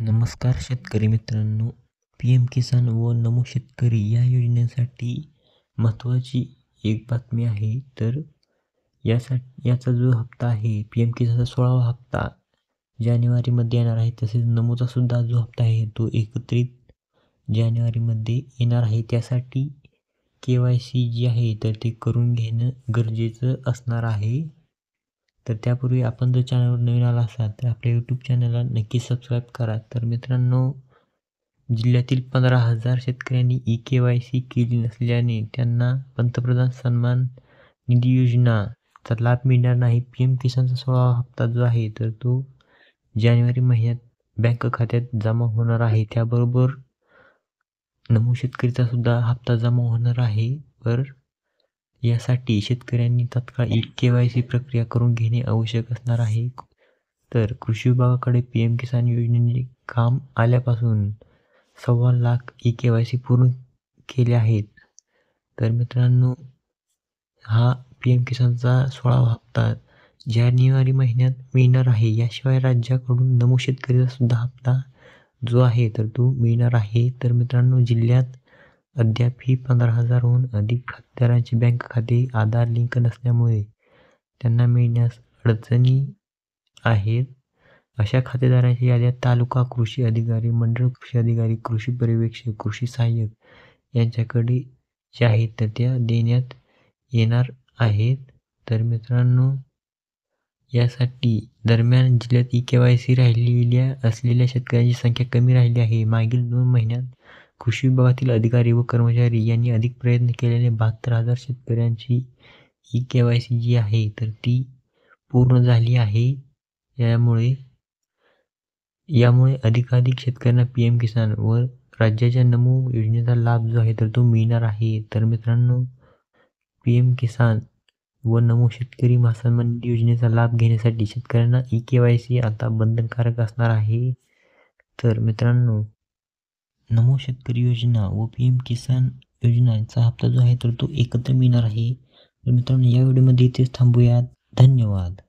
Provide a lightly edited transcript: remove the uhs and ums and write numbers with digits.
नमस्कार शेतकरी मित्रांनो, पी एम किसान व नमो शेतकरी या योजनेसाठी महत्त्वाची एक बातमी आहे. तर याचा जो हप्ता आहे पी एम किसानचा 16वा हप्ता जानेवारीमध्ये येणार आहे. तसेच नमोचा सुद्धा जो हप्ता आहे तो एकत्रित जानेवारीमध्ये येणार आहे. त्यासाठी KYC जी आहे तर ते करून घेणं गरजेचं असणार आहे. तर त्यापूर्वी आपण जर चॅनलवर नवीन आला असाल तर आपल्या यूट्यूब चॅनलला नक्की सबस्क्राईब करा. तर मित्रांनो, जिल्ह्यातील 15,000 शेतकऱ्यांनी KYC केली नसल्याने त्यांना पंतप्रधान सन्मान निधी योजनाचा लाभ मिळणार नाही. पी एम किसानचा 16वा हप्ता जो आहे तर तो जानेवारी महिन्यात बँक खात्यात जमा होणार आहे. त्याबरोबर नमो शेतकरीचा सुद्धा हप्ता जमा होणार आहे. तर यासाठी शेतकऱ्यांनी तात्काळ KYC प्रक्रिया करून घेणे आवश्यक असणार आहे. तर कृषी विभागाकडे पी एम किसान योजनेचे काम आल्यापासून 1.25 लाख KYC पूर्ण केले आहेत. तर मित्रांनो, हा पी एम किसानचा 16वा हप्ता जानेवारी महिन्यात मिळणार आहे. याशिवाय राज्याकडून नमो शेतकरीचा सुद्धा हप्ता जो आहे तर तो मिळणार आहे. तर मित्रांनो, जिल्ह्यात अद्यापही 15,000हून अधिक खातेदारांचे बँक खाते आधार लिंक नसल्यामुळे त्यांना मिळण्यास अडचणी आहेत. अशा खातेदारांच्या याद्या तालुका कृषी अधिकारी, मंडळ कृषी अधिकारी, कृषी पर्यवेक्षक, कृषी सहाय्यक यांच्याकडे ज्या आहेत तर त्या देण्यात येणार आहेत. तर मित्रांनो, यासाठी दरम्यान जिल्ह्यात KYC राहिलेल्या असलेल्या शेतकऱ्यांची संख्या कमी राहिली आहे. मागील 2 महिन्यात कृषी विभागातील अधिकारी व कर्मचारी यांनी अधिक प्रयत्न केल्याने 72,000 शेतकऱ्यांची KYC जी आहे तर ती पूर्ण झाली आहे. यामुळे अधिकाधिक शेतकऱ्यांना पी एम किसान व राज्याच्या नमो योजनेचा लाभ जो आहे तर तो मिळणार आहे. तर मित्रांनो, पी एम किसान व नमो शेतकरी सन्मान निधी योजनेचा लाभ घेण्यासाठी शेतकऱ्यांना KYC आता बंधनकारक असणार आहे. तर मित्रांनो, नमो शेतकरी योजना व पी एम किसान योजनाचा हप्ता जो आहे तर तो एकत्र मिळणार आहे. तर मित्रांनो, या व्हिडिओमध्ये इथेच थांबूयात. धन्यवाद.